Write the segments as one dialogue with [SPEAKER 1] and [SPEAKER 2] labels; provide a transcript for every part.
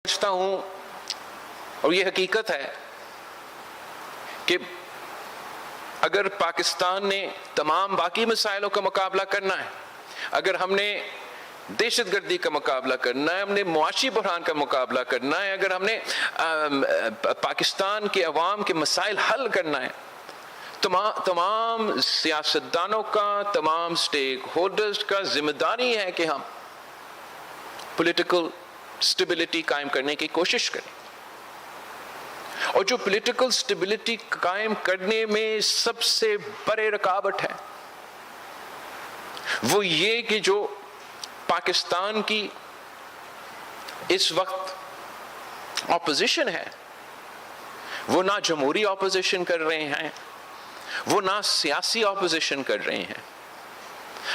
[SPEAKER 1] سمجھتا ہوں اور یہ حقیقت ہے کہ اگر پاکستان نے تمام باقی مسائلوں کا مقابلہ کرنا ہے، اگر ہم نے دہشت گردی کا مقابلہ کرنا ہے، ہم نے معاشی بحران کا مقابلہ کرنا ہے، اگر ہم نے پاکستان کے عوام کے مسائل حل کرنا ہے، تمام سیاستدانوں کا، تمام سٹیک ہولڈرز کا ذمہ داری ہے کہ ہم پولیٹیکل سٹیبلٹی قائم کرنے کی کوشش کریں۔ اور جو پولیٹیکل سٹیبلٹی قائم کرنے میں سب سے بڑے رکاوٹ ہے وہ یہ کہ جو پاکستان کی اس وقت اپوزیشن ہے وہ نہ جمہوری اپوزیشن کر رہے ہیں، وہ نہ سیاسی اپوزیشن کر رہے ہیں۔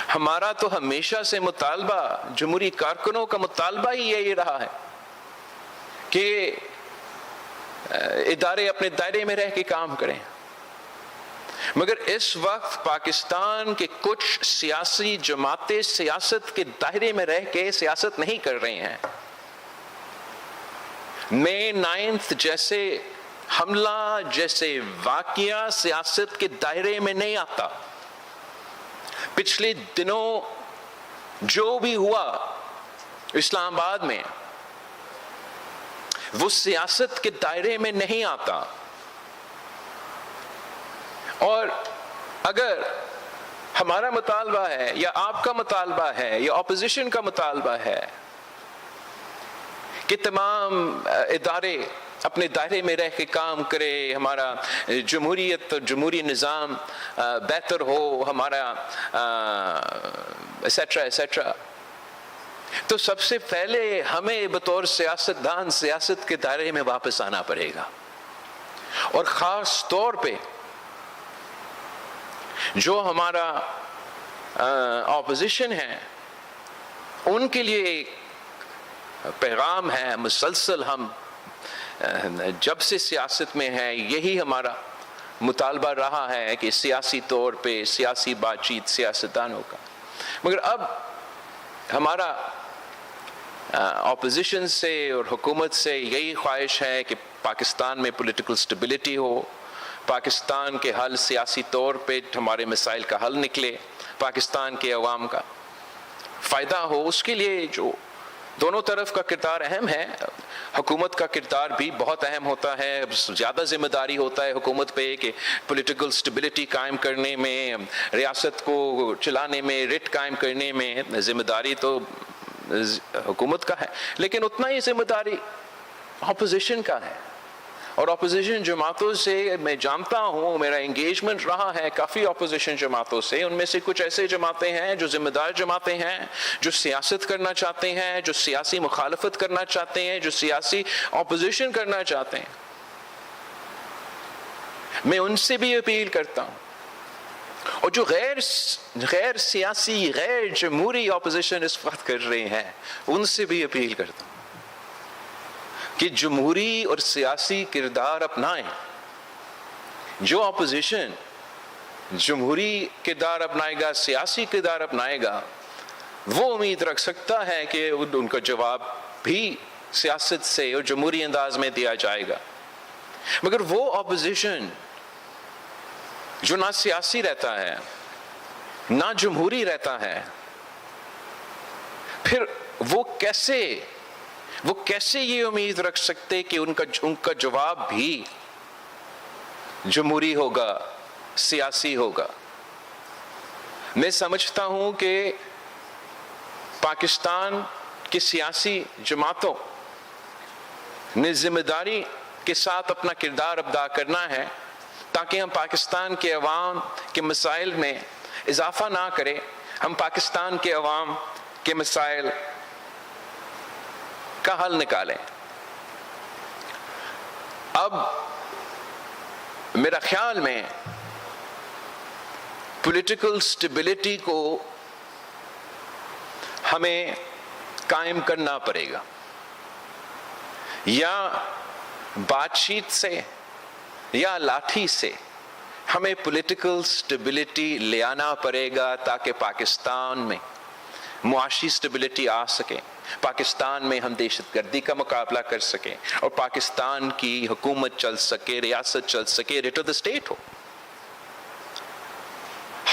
[SPEAKER 1] ہمارا تو ہمیشہ سے مطالبہ، جمہوری کارکنوں کا مطالبہ ہی یہی رہا ہے کہ ادارے اپنے دائرے میں رہ کے کام کریں، مگر اس وقت پاکستان کے کچھ سیاسی جماعتیں سیاست کے دائرے میں رہ کے سیاست نہیں کر رہی ہیں۔ مئی 9 جیسے حملہ، جیسے واقعہ سیاست کے دائرے میں نہیں آتا۔ پچھلے دنوں جو بھی ہوا اسلام آباد میں وہ سیاست کے دائرے میں نہیں آتا، اور اگر ہمارا مطالبہ ہے یا آپ کا مطالبہ ہے یا اپوزیشن کا مطالبہ ہے کہ تمام ادارے اپنے دائرے میں رہ کے کام کرے، ہمارا جمہوریت اور جمہوری نظام بہتر ہو، ہمارا ایسیٹرا ایسیٹرا، تو سب سے پہلے ہمیں بطور سیاستدان سیاست کے دائرے میں واپس آنا پڑے گا، اور خاص طور پہ جو ہمارا اپوزیشن ہے ان کے لیے ایک پیغام ہے مسلسل، ہم جب سے سیاست میں ہے یہی ہمارا مطالبہ رہا ہے کہ سیاسی طور پہ سیاسی بات چیت سیاستدانوں کا، مگر اب ہمارا اپوزیشن سے اور حکومت سے یہی خواہش ہے کہ پاکستان میں پولیٹیکل سٹیبلٹی ہو، پاکستان کے حل سیاسی طور پہ ہمارے مسائل کا حل نکلے، پاکستان کے عوام کا فائدہ ہو۔ اس کے لیے جو دونوں طرف کا کردار اہم ہے، حکومت کا کردار بھی بہت اہم ہوتا ہے، زیادہ ذمہ داری ہوتا ہے حکومت پہ کہ پولیٹیکل سٹیبلٹی قائم کرنے میں، ریاست کو چلانے میں، ریٹ قائم کرنے میں ذمہ داری تو حکومت کا ہے، لیکن اتنا ہی ذمہ داری اپوزیشن کا ہے۔ اور اپوزیشن جماعتوں سے میں جانتا ہوں، میرا انگیجمنٹ رہا ہے کافی اپوزیشن جماعتوں سے، ان میں سے کچھ ایسے جماعتیں ہیں جو ذمہ دار جماعتیں ہیں، جو سیاست کرنا چاہتے ہیں، جو سیاسی مخالفت کرنا چاہتے ہیں، جو سیاسی اپوزیشن کرنا چاہتے ہیں۔ میں ان سے بھی اپیل کرتا ہوں، اور جو غیر سیاسی، غیر جمہوری اپوزیشن اس وقت کر رہے ہیں ان سے بھی اپیل کرتا ہوں کہ جمہوری اور سیاسی کردار اپنائیں۔ جو اپوزیشن جمہوری کردار اپنائے گا، سیاسی کردار اپنائے گا، وہ امید رکھ سکتا ہے کہ ان کا جواب بھی سیاست سے اور جمہوری انداز میں دیا جائے گا، مگر وہ اپوزیشن جو نہ سیاسی رہتا ہے نہ جمہوری رہتا ہے، پھر وہ کیسے یہ امید رکھ سکتے کہ ان کا جواب بھی جمہوری ہوگا، سیاسی ہوگا؟ میں سمجھتا ہوں کہ پاکستان کی سیاسی جماعتوں نے ذمہ داری کے ساتھ اپنا کردار ادا کرنا ہے تاکہ ہم پاکستان کے عوام کے مسائل میں اضافہ نہ کریں، ہم پاکستان کے عوام کے مسائل کا حل نکالیں۔ اب میرا خیال میں پولیٹیکل سٹیبلٹی کو ہمیں قائم کرنا پڑے گا، یا بات چیت سے یا لاٹھی سے ہمیں پولیٹیکل سٹیبلٹی لے آنا پڑے گا تاکہ پاکستان میں معاشی سٹیبلٹی آ سکے۔ پاکستان میں ہم دہشت گردی کا مقابلہ کر سکیں اور پاکستان کی حکومت چل سکے، ریاست چل سکے، ریٹ آف دا اسٹیٹ ہو۔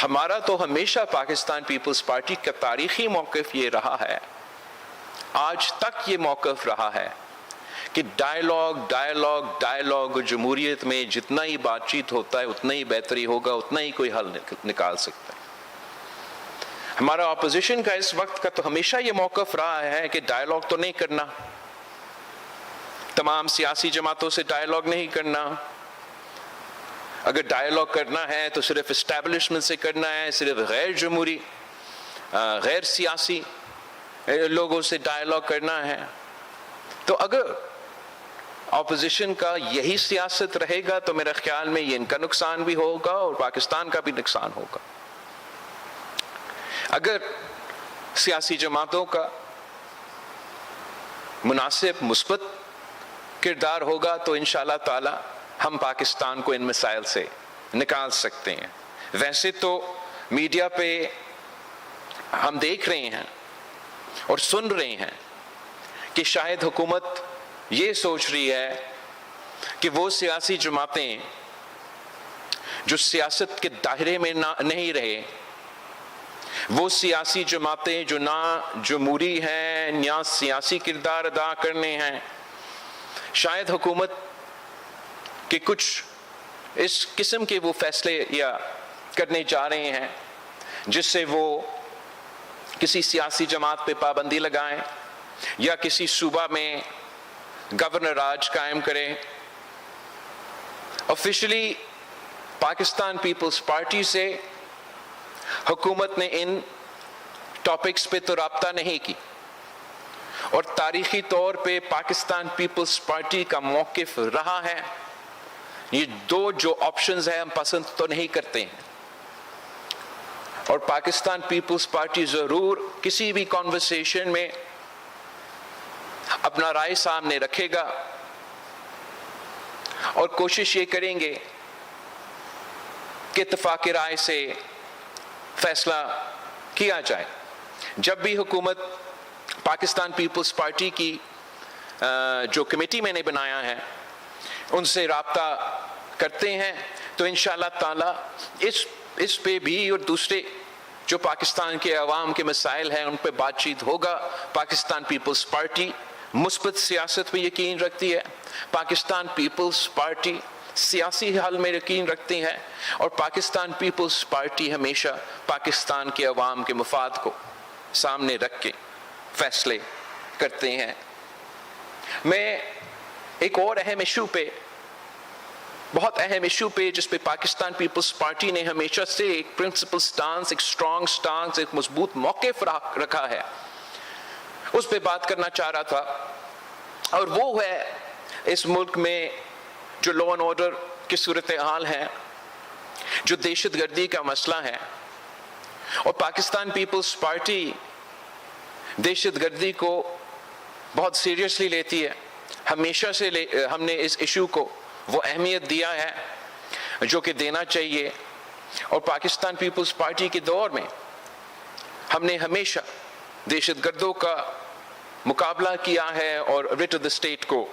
[SPEAKER 1] ہمارا تو ہمیشہ پاکستان پیپلز پارٹی کا تاریخی موقف یہ رہا ہے، آج تک یہ موقف رہا ہے کہ ڈائیلاگ جمہوریت میں جتنا ہی بات چیت ہوتا ہے اتنا ہی بہتری ہوگا، اتنا ہی کوئی حل نکال سکتا ہے۔ ہمارا اپوزیشن کا اس وقت کا تو ہمیشہ یہ موقف رہا ہے کہ ڈائیلاگ تو نہیں کرنا، تمام سیاسی جماعتوں سے ڈائیلاگ نہیں کرنا، اگر ڈائیلاگ کرنا ہے تو صرف اسٹیبلشمنٹ سے کرنا ہے، صرف غیر جمہوری غیر سیاسی لوگوں سے ڈائیلاگ کرنا ہے۔ تو اگر اپوزیشن کا یہی سیاست رہے گا تو میرے خیال میں یہ ان کا نقصان بھی ہوگا اور پاکستان کا بھی نقصان ہوگا۔ اگر سیاسی جماعتوں کا مناسب مثبت کردار ہوگا تو انشاءاللہ تعالی ہم پاکستان کو ان مسائل سے نکال سکتے ہیں۔ ویسے تو میڈیا پہ ہم دیکھ رہے ہیں اور سن رہے ہیں کہ شاید حکومت یہ سوچ رہی ہے کہ وہ سیاسی جماعتیں جو سیاست کے دائرے میں نہیں رہے، وہ سیاسی جماعتیں جو نہ جمہوری ہیں نہ سیاسی کردار ادا کرنے ہیں، شاید حکومت کے کچھ اس قسم کے وہ فیصلے یا کرنے جا رہے ہیں جس سے وہ کسی سیاسی جماعت پہ پابندی لگائیں یا کسی صوبہ میں گورنر راج قائم کریں۔ آفیشلی پاکستان پیپلز پارٹی سے حکومت نے ان ٹاپکس پہ تو رابطہ نہیں کی، اور تاریخی طور پہ پاکستان پیپلز پارٹی کا موقف رہا ہے یہ دو جو آپشنز ہیں ہم پسند تو نہیں کرتے ہیں، اور پاکستان پیپلز پارٹی ضرور کسی بھی کانورسیشن میں اپنا رائے سامنے رکھے گا اور کوشش یہ کریں گے کہ اتفاق رائے سے فیصلہ کیا جائے۔ جب بھی حکومت پاکستان پیپلز پارٹی کی جو کمیٹی میں نے بنایا ہے ان سے رابطہ کرتے ہیں تو انشاءاللہ تعالی اس پہ بھی اور دوسرے جو پاکستان کے عوام کے مسائل ہیں ان پہ بات چیت ہوگا۔ پاکستان پیپلز پارٹی مثبت سیاست پہ یقین رکھتی ہے، پاکستان پیپلز پارٹی سیاسی حل میں یقین رکھتی ہے، اور پاکستان پیپلز پارٹی ہمیشہ پاکستان کے عوام کے مفاد کو سامنے رکھ کے فیصلے کرتے ہیں۔ میں ایک اور اہم ایشو پہ، بہت اہم ایشو پہ جس پہ پاکستان پیپلز پارٹی نے ہمیشہ سے ایک پرنسپل سٹانس، ایک اسٹرانگ سٹانس، ایک مضبوط موقف رکھا ہے، اس پہ بات کرنا چاہ رہا تھا، اور وہ ہے اس ملک میں جو لا اینڈ آرڈر کی صورتحال ہے، جو دہشت گردی کا مسئلہ ہے، اور پاکستان پیپلز پارٹی دہشت گردی کو بہت سیریسلی لیتی ہے۔ ہمیشہ سے ہم نے اس ایشو کو وہ اہمیت دیا ہے جو کہ دینا چاہیے، اور پاکستان پیپلز پارٹی کے دور میں ہم نے ہمیشہ دہشت گردوں کا مقابلہ کیا ہے اور ریٹ آف دا اسٹیٹ کو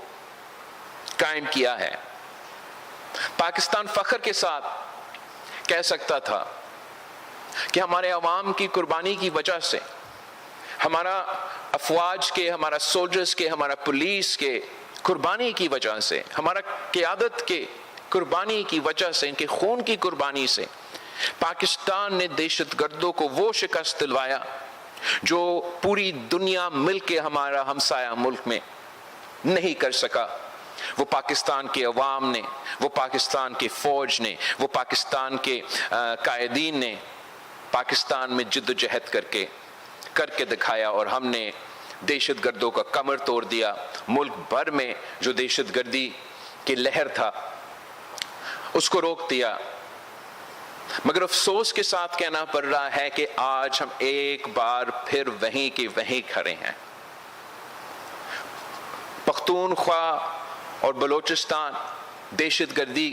[SPEAKER 1] قائم کیا ہے۔ پاکستان فخر کے ساتھ کہہ سکتا تھا کہ ہمارے عوام کی قربانی کی وجہ سے، ہمارا افواج کے، ہمارا سولجرز کے، ہمارا پولیس کے قربانی کی وجہ سے، ہمارا قیادت کے قربانی کی وجہ سے، ان کے خون کی قربانی سے پاکستان نے دہشت گردوں کو وہ شکست دلوایا جو پوری دنیا مل کے ہمارا ہمسایہ ملک میں نہیں کر سکا۔ وہ پاکستان کے عوام نے، وہ پاکستان کی فوج نے، وہ پاکستان کے قائدین نے پاکستان میں جد و جہد کر کے دکھایا، اور ہم نے دہشت گردوں کا کمر توڑ دیا۔ ملک بھر میں جو دہشت گردی کی لہر تھا اس کو روک دیا۔ مگر افسوس کے ساتھ کہنا پڑ رہا ہے کہ آج ہم ایک بار پھر وہیں کے وہیں کھڑے ہیں۔ پختونخوا اور بلوچستان دہشت گردی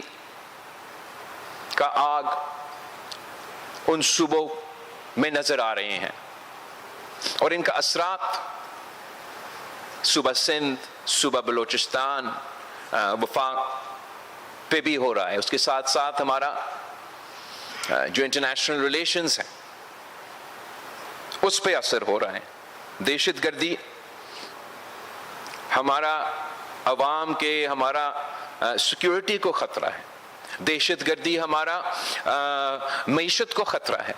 [SPEAKER 1] کا آگ ان صوبوں میں نظر آ رہے ہیں، اور ان کا اثرات صوبہ سندھ، صوبہ بلوچستان، وفاق پہ بھی ہو رہا ہے. اس کے ساتھ ساتھ ہمارا جو انٹرنیشنل ریلیشنز ہیں اس پہ اثر ہو رہا ہے. دہشت گردی ہمارا عوام کے، ہمارا سیکیورٹی کو خطرہ ہے. دہشت گردی ہمارا معیشت کو خطرہ ہے.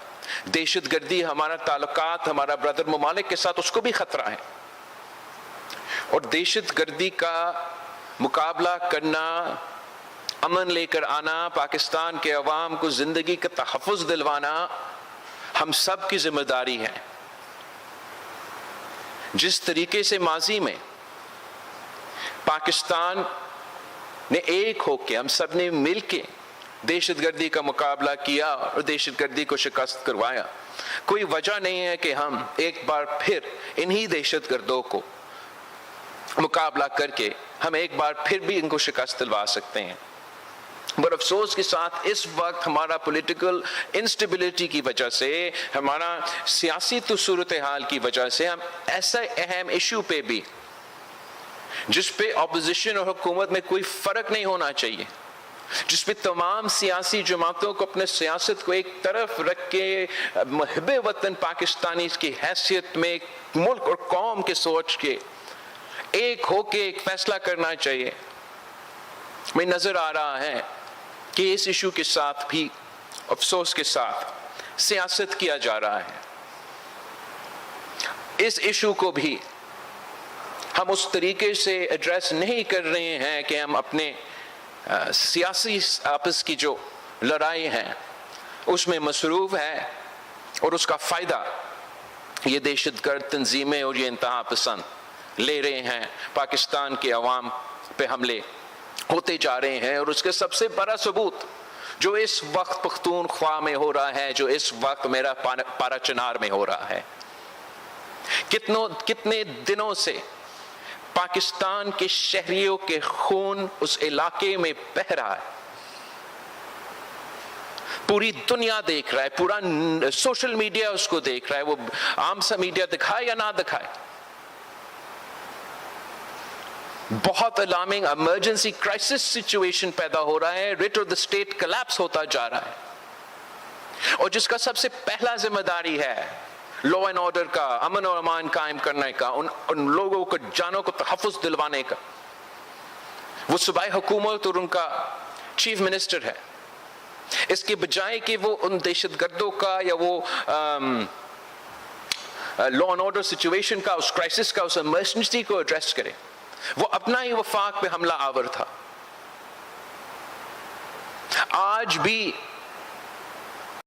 [SPEAKER 1] دہشت گردی ہمارا تعلقات ہمارا برادر ممالک کے ساتھ اس کو بھی خطرہ ہے. اور دہشت گردی کا مقابلہ کرنا، امن لے کر آنا، پاکستان کے عوام کو زندگی کا تحفظ دلوانا ہم سب کی ذمہ داری ہے. جس طریقے سے ماضی میں پاکستان نے ایک ہو کے، ہم سب نے مل کے دہشت گردی کا مقابلہ کیا اور دہشت گردی کو شکست کروایا، کوئی وجہ نہیں ہے کہ ہم ایک بار پھر انہی دہشت گردوں کو مقابلہ کر کے ہم ایک بار پھر بھی ان کو شکست دلوا سکتے ہیں. بڑے افسوس کے ساتھ اس وقت ہمارا پولیٹیکل انسٹیبلٹی کی وجہ سے، ہمارا سیاسی صورتحال کی وجہ سے، ہم ایسا اہم ایشو پہ بھی جس پہ اپوزیشن اور حکومت میں کوئی فرق نہیں ہونا چاہیے، جس پہ تمام سیاسی جماعتوں کو اپنے سیاست کو ایک طرف رکھ کے محب وطن پاکستانی کی حیثیت میں ملک اور قوم کے سوچ کے ایک ہو کے ایک فیصلہ کرنا چاہیے. میں نظر آ رہا ہے کہ اس ایشو کے ساتھ بھی افسوس کے ساتھ سیاست کیا جا رہا ہے. اس ایشو کو بھی ہم اس طریقے سے ایڈریس نہیں کر رہے ہیں کہ ہم اپنے سیاسی آپس کی جو لڑائی ہیں اس میں مصروف ہے، اور اس کا فائدہ یہ دہشت گرد تنظیمیں اور یہ انتہا پسند لے رہے ہیں. پاکستان کے عوام پہ حملے ہوتے جا رہے ہیں، اور اس کے سب سے بڑا ثبوت جو اس وقت پختونخوا میں ہو رہا ہے، جو اس وقت میرا پارا چنار میں ہو رہا ہے. کتنے دنوں سے پاکستان کے شہریوں کے خون اس علاقے میں بہہ رہا ہے. پوری دنیا دیکھ رہا ہے، پورا سوشل میڈیا اس کو دیکھ رہا ہے، وہ عام سا میڈیا دکھائے یا نہ دکھائے. بہت الارمنگ ایمرجنسی کرائسس سچویشن پیدا ہو رہا ہے، rate of the state collapse ہوتا جا رہا ہے، اور جس کا سب سے پہلا ذمہ داری ہے لا اینڈ آرڈر کا، امن اور امان قائم کرنے کا، ان لوگوں کو جانوں کو تحفظ دلوانے کا، وہ صوبائی حکومت اور ان کا چیف منسٹر ہے. اس کے بجائے کہ وہ ان دہشت گردوں کا یا وہ لا اینڈ آرڈر سچویشن کا، اس کرائسس کا، اس ایمرجنسی کو ایڈریس کرے، وہ اپنا ہی وفاق پہ حملہ آور تھا. آج بھی